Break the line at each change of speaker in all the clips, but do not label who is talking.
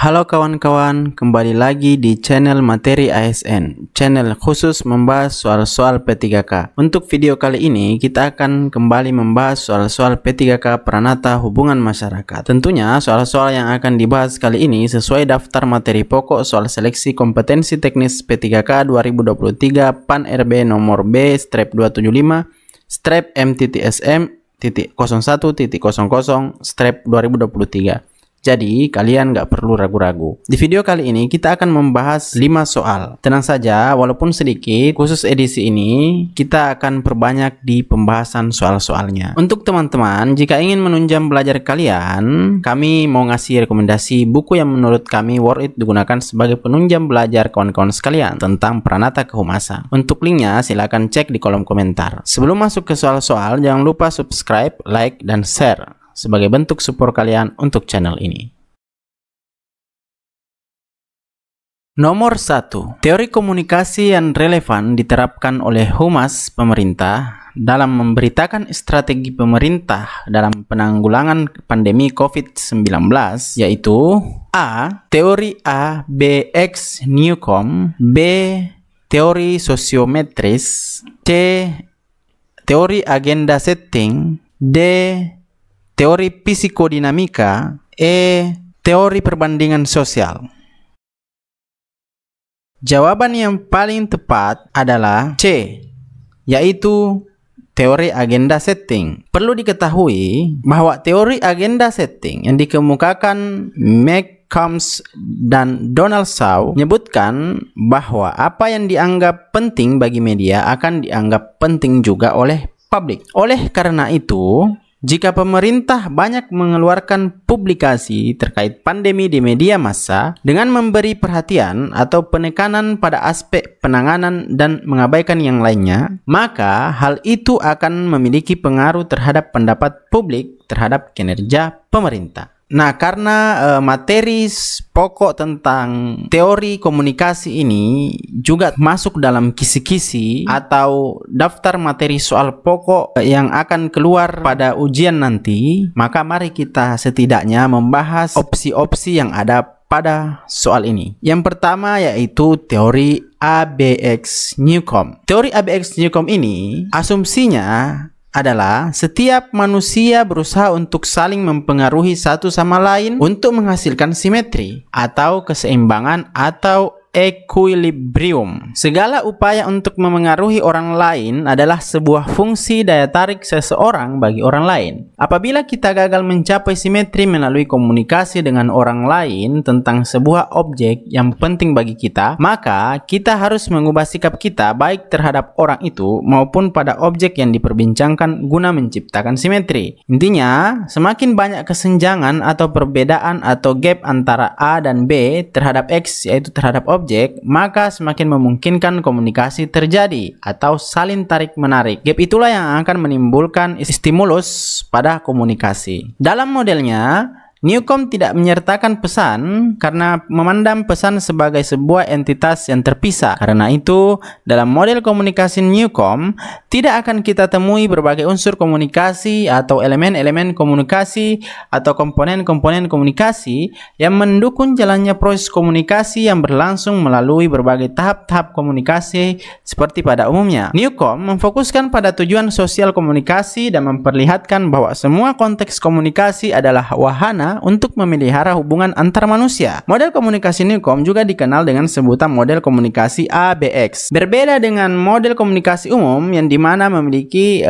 Halo kawan-kawan, kembali lagi di channel Materi ASN, channel khusus membahas soal-soal P3K. Untuk video kali ini, kita akan kembali membahas soal-soal P3K Pranata Hubungan Masyarakat. Tentunya, soal-soal yang akan dibahas kali ini sesuai daftar materi pokok soal seleksi kompetensi teknis P3K 2023 PAN RB nomor B-275 M.M.01.00/2023. Jadi, kalian nggak perlu ragu-ragu. Di video kali ini, kita akan membahas 5 soal. Tenang saja, walaupun sedikit, khusus edisi ini, kita akan perbanyak di pembahasan soal-soalnya. Untuk teman-teman, jika ingin menunjang belajar kalian, kami mau ngasih rekomendasi buku yang menurut kami worth it digunakan sebagai penunjang belajar kawan-kawan sekalian tentang Pranata Kehumasan. Untuk linknya, silakan cek di kolom komentar. Sebelum masuk ke soal-soal, jangan lupa subscribe, like, dan share sebagai bentuk support kalian untuk channel ini. Nomor 1. Teori komunikasi yang relevan diterapkan oleh Humas Pemerintah dalam memberitakan strategi pemerintah dalam penanggulangan pandemi COVID-19, yaitu A. Teori ABX Newcomb, B. Teori sosiometris, C. Teori agenda setting, D. Teori psikodinamika, E. Teori perbandingan sosial. Jawaban yang paling tepat adalah C, yaitu teori agenda setting. Perlu diketahui bahwa teori agenda setting yang dikemukakan McCombs dan Donald Shaw menyebutkan bahwa apa yang dianggap penting bagi media akan dianggap penting juga oleh publik. Oleh karena itu, jika pemerintah banyak mengeluarkan publikasi terkait pandemi di media massa dengan memberi perhatian atau penekanan pada aspek penanganan dan mengabaikan yang lainnya, maka hal itu akan memiliki pengaruh terhadap pendapat publik terhadap kinerja pemerintah. Nah, karena materi pokok tentang teori komunikasi ini juga masuk dalam kisi-kisi atau daftar materi soal pokok yang akan keluar pada ujian nanti, maka mari kita setidaknya membahas opsi-opsi yang ada pada soal ini. Yang pertama yaitu teori ABX Newcomb. Teori ABX Newcomb ini asumsinya adalah setiap manusia berusaha untuk saling mempengaruhi satu sama lain untuk menghasilkan simetri atau keseimbangan atau equilibrium. Segala upaya untuk memengaruhi orang lain adalah sebuah fungsi daya tarik seseorang bagi orang lain. Apabila kita gagal mencapai simetri melalui komunikasi dengan orang lain tentang sebuah objek yang penting bagi kita, maka kita harus mengubah sikap kita baik terhadap orang itu maupun pada objek yang diperbincangkan guna menciptakan simetri. Intinya, semakin banyak kesenjangan atau perbedaan atau gap antara A dan B terhadap X, yaitu terhadap objek, maka semakin memungkinkan komunikasi terjadi atau saling tarik-menarik. Gap itulah yang akan menimbulkan stimulus pada komunikasi. Dalam modelnya, Newcomb tidak menyertakan pesan karena memandang pesan sebagai sebuah entitas yang terpisah. Karena itu, dalam model komunikasi Newcomb, tidak akan kita temui berbagai unsur komunikasi atau elemen-elemen komunikasi atau komponen-komponen komunikasi yang mendukung jalannya proses komunikasi yang berlangsung melalui berbagai tahap-tahap komunikasi seperti pada umumnya. Newcomb memfokuskan pada tujuan sosial komunikasi dan memperlihatkan bahwa semua konteks komunikasi adalah wahana untuk memelihara hubungan antar manusia. Model komunikasi Newcomb juga dikenal dengan sebutan model komunikasi ABX. Berbeda dengan model komunikasi umum yang dimana memiliki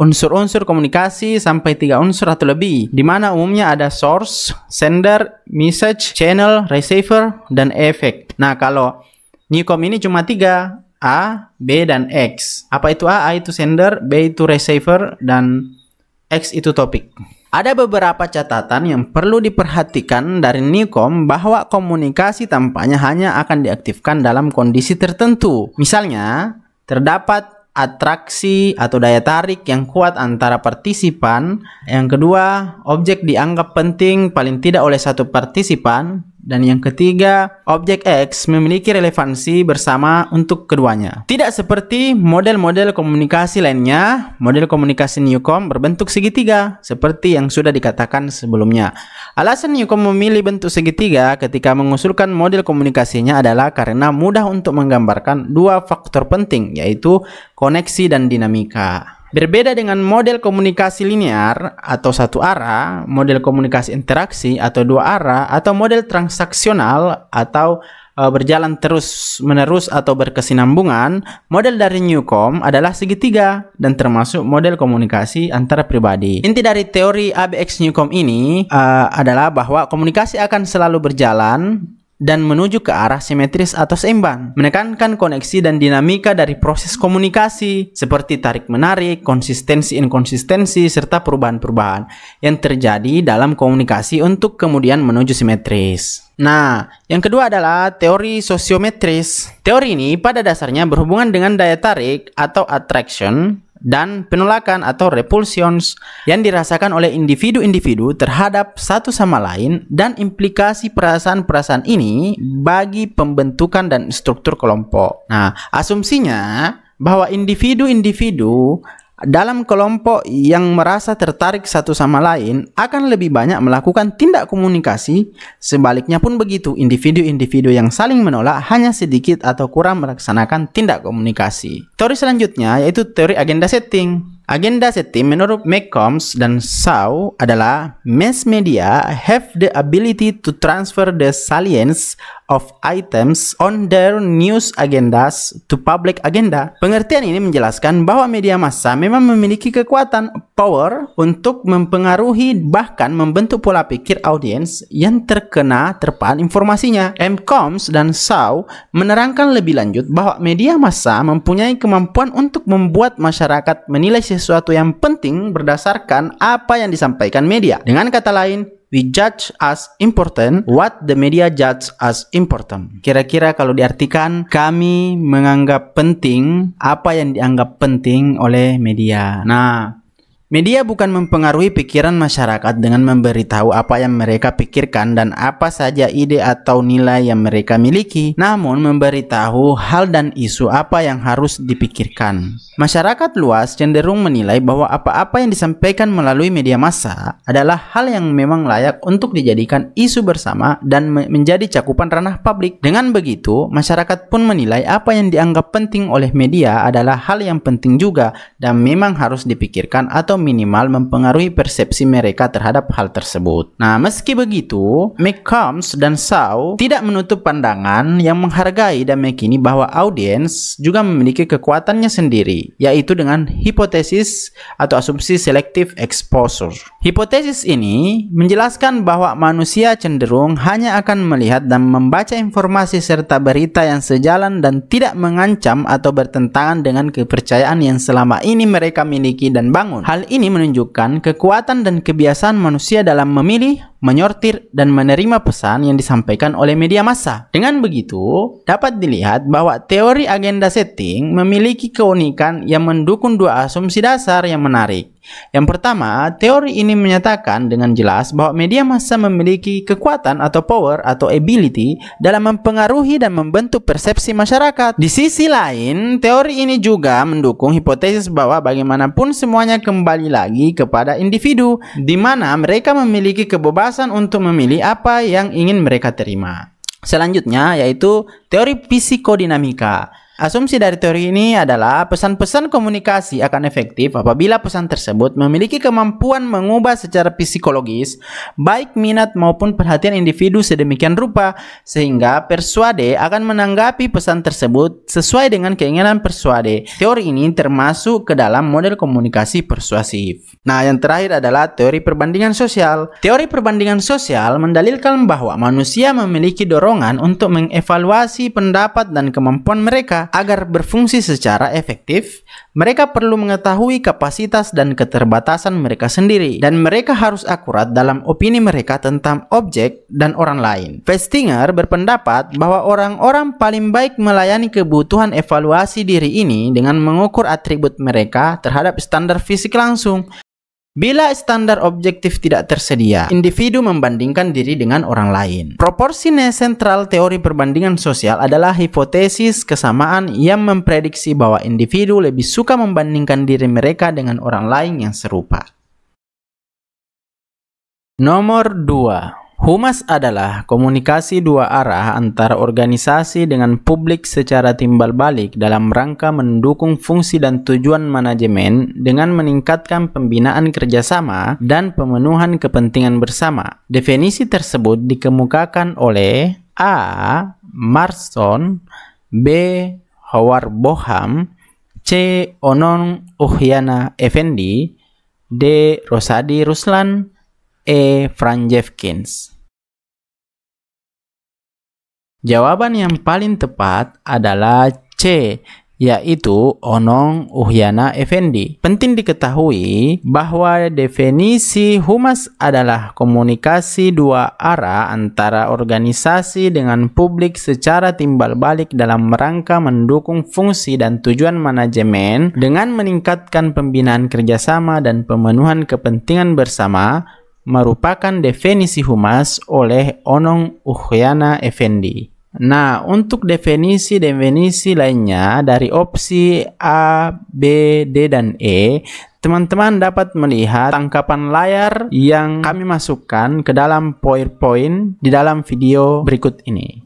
unsur-unsur komunikasi sampai 3 unsur atau lebih, dimana umumnya ada source, sender, message, channel, receiver, dan effect. Nah, kalau Newcomb ini cuma 3, A, B, dan X. Apa itu A? A itu sender, B itu receiver, dan X itu topik. Ada beberapa catatan yang perlu diperhatikan dari Newcomb bahwa komunikasi tampaknya hanya akan diaktifkan dalam kondisi tertentu. Misalnya, terdapat atraksi atau daya tarik yang kuat antara partisipan. Yang kedua, objek dianggap penting paling tidak oleh satu partisipan. Dan yang ketiga, objek X memiliki relevansi bersama untuk keduanya. Tidak seperti model-model komunikasi lainnya, model komunikasi Newcomb berbentuk segitiga, seperti yang sudah dikatakan sebelumnya. Alasan Newcomb memilih bentuk segitiga ketika mengusulkan model komunikasinya adalah karena mudah untuk menggambarkan dua faktor penting, yaitu koneksi dan dinamika. Berbeda dengan model komunikasi linear atau satu arah, model komunikasi interaksi atau dua arah, atau model transaksional atau berjalan terus-menerus atau berkesinambungan, model dari Newcomb adalah segitiga dan termasuk model komunikasi antara pribadi. Inti dari teori ABX Newcomb ini adalah bahwa komunikasi akan selalu berjalan dan menuju ke arah simetris atau seimbang, menekankan koneksi dan dinamika dari proses komunikasi seperti tarik-menarik, konsistensi-inkonsistensi, serta perubahan-perubahan yang terjadi dalam komunikasi untuk kemudian menuju simetris. Nah, yang kedua adalah teori sosiometris. Teori ini pada dasarnya berhubungan dengan daya tarik atau attraction dan penolakan atau repulsions yang dirasakan oleh individu-individu terhadap satu sama lain dan implikasi perasaan-perasaan ini bagi pembentukan dan struktur kelompok. Nah, asumsinya bahwa individu-individu dalam kelompok yang merasa tertarik satu sama lain akan lebih banyak melakukan tindak komunikasi. Sebaliknya pun begitu, individu-individu yang saling menolak hanya sedikit atau kurang melaksanakan tindak komunikasi. Teori selanjutnya yaitu teori agenda setting. Agenda setting menurut McCombs dan Shaw adalah mass media have the ability to transfer the salience of items on their news agendas to public agenda. Pengertian ini menjelaskan bahwa media massa memang memiliki kekuatan power untuk mempengaruhi bahkan membentuk pola pikir audiens yang terkena terpaan informasinya. McCombs dan Shaw menerangkan lebih lanjut bahwa media massa mempunyai kemampuan untuk membuat masyarakat menilai sesuatu yang penting berdasarkan apa yang disampaikan media. Dengan kata lain, we judge as important what the media judge as important. Kira-kira kalau diartikan, kami menganggap penting apa yang dianggap penting oleh media. Nah, media bukan mempengaruhi pikiran masyarakat dengan memberitahu apa yang mereka pikirkan dan apa saja ide atau nilai yang mereka miliki, namun memberitahu hal dan isu apa yang harus dipikirkan. Masyarakat luas cenderung menilai bahwa apa-apa yang disampaikan melalui media massa adalah hal yang memang layak untuk dijadikan isu bersama dan menjadi cakupan ranah publik. Dengan begitu, masyarakat pun menilai apa yang dianggap penting oleh media adalah hal yang penting juga dan memang harus dipikirkan atau minimal mempengaruhi persepsi mereka terhadap hal tersebut. Nah, meski begitu, McCombs dan Shaw tidak menutup pandangan yang menghargai dan meyakini bahwa audiens juga memiliki kekuatannya sendiri, yaitu dengan hipotesis atau asumsi selective exposure. Hipotesis ini menjelaskan bahwa manusia cenderung hanya akan melihat dan membaca informasi serta berita yang sejalan dan tidak mengancam atau bertentangan dengan kepercayaan yang selama ini mereka miliki dan bangun. Hal ini menunjukkan kekuatan dan kebiasaan manusia dalam memilih, menyortir, dan menerima pesan yang disampaikan oleh media massa. Dengan begitu, dapat dilihat bahwa teori agenda setting memiliki keunikan yang mendukung dua asumsi dasar yang menarik. Yang pertama, teori ini menyatakan dengan jelas bahwa media massa memiliki kekuatan atau power atau ability dalam mempengaruhi dan membentuk persepsi masyarakat. Di sisi lain, teori ini juga mendukung hipotesis bahwa bagaimanapun semuanya kembali lagi kepada individu, di mana mereka memiliki kebebasan untuk memilih apa yang ingin mereka terima. Selanjutnya yaitu teori psikodinamika. Asumsi dari teori ini adalah pesan-pesan komunikasi akan efektif apabila pesan tersebut memiliki kemampuan mengubah secara psikologis baik minat maupun perhatian individu sedemikian rupa sehingga persuade akan menanggapi pesan tersebut sesuai dengan keinginan persuade. Teori ini termasuk ke dalam model komunikasi persuasif. Nah, yang terakhir adalah teori perbandingan sosial. Teori perbandingan sosial mendalilkan bahwa manusia memiliki dorongan untuk mengevaluasi pendapat dan kemampuan mereka. Agar berfungsi secara efektif, mereka perlu mengetahui kapasitas dan keterbatasan mereka sendiri, dan mereka harus akurat dalam opini mereka tentang objek dan orang lain. Festinger berpendapat bahwa orang-orang paling baik melayani kebutuhan evaluasi diri ini dengan mengukur atribut mereka terhadap standar fisik langsung. Bila standar objektif tidak tersedia, individu membandingkan diri dengan orang lain. Proporsi sentral teori perbandingan sosial adalah hipotesis kesamaan yang memprediksi bahwa individu lebih suka membandingkan diri mereka dengan orang lain yang serupa. Nomor 2. Humas adalah komunikasi dua arah antara organisasi dengan publik secara timbal balik dalam rangka mendukung fungsi dan tujuan manajemen dengan meningkatkan pembinaan kerjasama dan pemenuhan kepentingan bersama. Definisi tersebut dikemukakan oleh A. Marston, B. Howard Boham, C. Onon Uhyana Effendi, D. Rosadi Ruslan, E. Franz Jeffkins. Jawaban yang paling tepat adalah C, yaitu Onon Uhyana Effendi. Penting diketahui bahwa definisi humas adalah komunikasi dua arah antara organisasi dengan publik secara timbal balik dalam rangka mendukung fungsi dan tujuan manajemen dengan meningkatkan pembinaan kerjasama dan pemenuhan kepentingan bersama, merupakan definisi humas oleh Onon Uhyana Effendi. Nah, untuk definisi-definisi lainnya dari opsi A, B, D, dan E, teman-teman dapat melihat tangkapan layar yang kami masukkan ke dalam PowerPoint di dalam video berikut ini.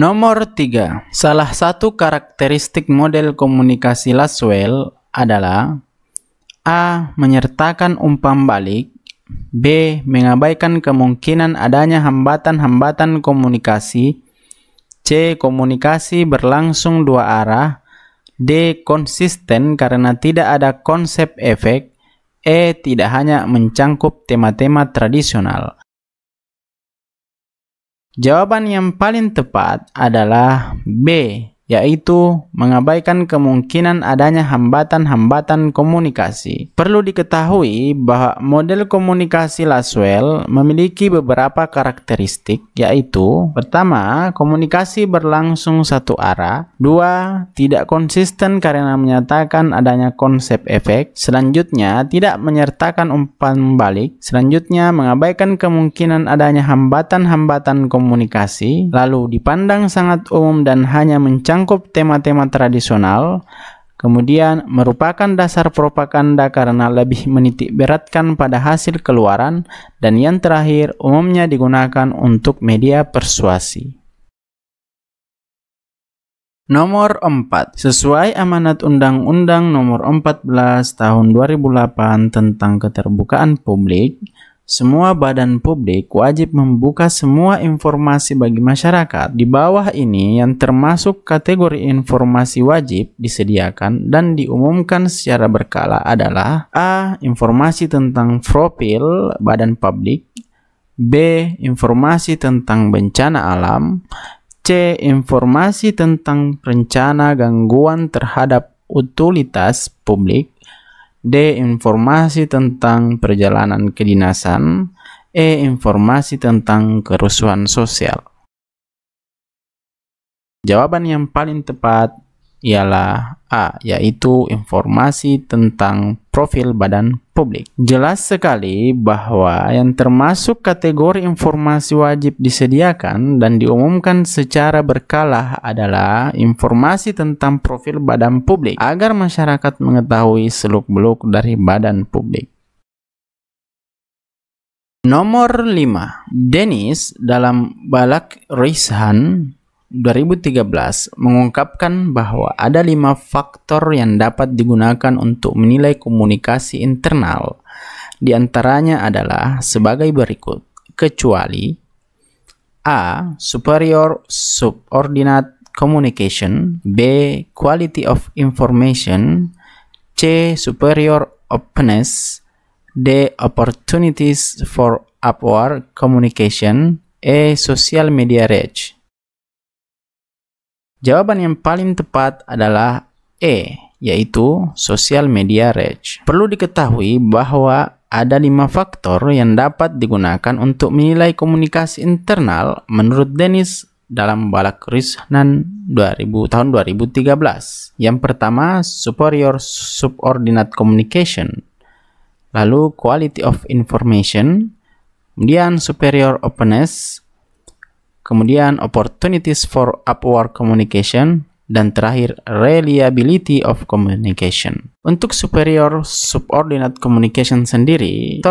Nomor 3. Salah satu karakteristik model komunikasi Laswell adalah A. Menyertakan umpan balik, B. Mengabaikan kemungkinan adanya hambatan-hambatan komunikasi, C. Komunikasi berlangsung dua arah, D. Konsisten karena tidak ada konsep efek, E. Tidak hanya mencangkup tema-tema tradisional. Jawaban yang paling tepat adalah B, yaitu mengabaikan kemungkinan adanya hambatan-hambatan komunikasi. Perlu diketahui bahwa model komunikasi Laswell memiliki beberapa karakteristik, yaitu pertama, komunikasi berlangsung satu arah, dua, tidak konsisten karena menyatakan adanya konsep efek, selanjutnya tidak menyertakan umpan balik, selanjutnya mengabaikan kemungkinan adanya hambatan-hambatan komunikasi, lalu dipandang sangat umum dan hanya mencangkup tema-tema tradisional, kemudian merupakan dasar propaganda karena lebih menitik beratkan pada hasil keluaran, dan yang terakhir umumnya digunakan untuk media persuasi. Nomor 4. Sesuai amanat Undang-Undang Nomor 14 Tahun 2008 tentang keterbukaan publik, semua badan publik wajib membuka semua informasi bagi masyarakat. Di bawah ini yang termasuk kategori informasi wajib disediakan dan diumumkan secara berkala adalah A. Informasi tentang profil badan publik, B. Informasi tentang bencana alam, C. Informasi tentang rencana gangguan terhadap utilitas publik, D. Informasi tentang perjalanan kedinasan, E. Informasi tentang kerusuhan sosial. Jawaban yang paling tepat ialah A, yaitu informasi tentang profil badan publik. Jelas sekali bahwa yang termasuk kategori informasi wajib disediakan dan diumumkan secara berkala adalah informasi tentang profil badan publik agar masyarakat mengetahui seluk-beluk dari badan publik. Nomor 5. Dennis dalam Balak Rizhan 2013 mengungkapkan bahwa ada 5 faktor yang dapat digunakan untuk menilai komunikasi internal. Di antaranya adalah sebagai berikut, kecuali A. Superior subordinate communication, B. Quality of information, C. Superior openness, D. Opportunities for upward communication, E. Social media reach. Jawaban yang paling tepat adalah E, yaitu social media reach. Perlu diketahui bahwa ada 5 faktor yang dapat digunakan untuk menilai komunikasi internal menurut Dennis dalam Balak Risnan tahun 2013. Yang pertama, superior subordinate communication. Lalu quality of information, kemudian superior openness, kemudian opportunities for upward communication, dan terakhir reliability of communication. Untuk superior subordinate communication sendiri,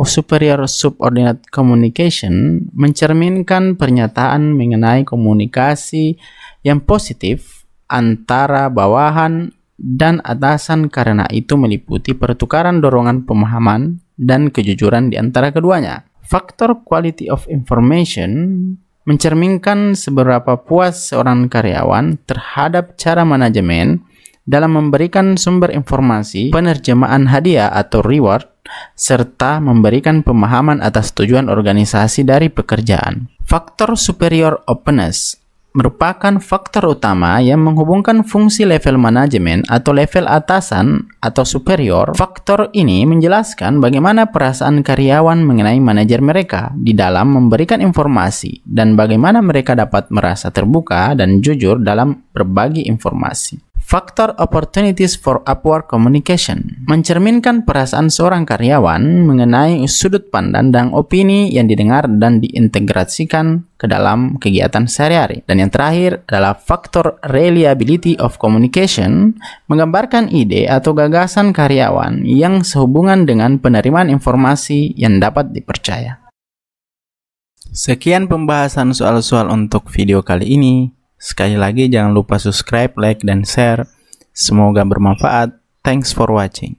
superior subordinate communication mencerminkan pernyataan mengenai komunikasi yang positif antara bawahan dan atasan, karena itu meliputi pertukaran dorongan pemahaman dan kejujuran di antara keduanya. Faktor quality of information mencerminkan seberapa puas seorang karyawan terhadap cara manajemen dalam memberikan sumber informasi, penerjemahan hadiah atau reward, serta memberikan pemahaman atas tujuan organisasi dari pekerjaan. Faktor superior openness merupakan faktor utama yang menghubungkan fungsi level manajemen atau level atasan atau superior. Faktor ini menjelaskan bagaimana perasaan karyawan mengenai manajer mereka di dalam memberikan informasi dan bagaimana mereka dapat merasa terbuka dan jujur dalam berbagi informasi. Faktor opportunities for upward communication mencerminkan perasaan seorang karyawan mengenai sudut pandang dan opini yang didengar dan diintegrasikan ke dalam kegiatan sehari-hari. Dan yang terakhir adalah faktor reliability of communication, menggambarkan ide atau gagasan karyawan yang sehubungan dengan penerimaan informasi yang dapat dipercaya. Sekian pembahasan soal-soal untuk video kali ini. Sekali lagi jangan lupa subscribe, like, dan share. Semoga bermanfaat. Thanks for watching.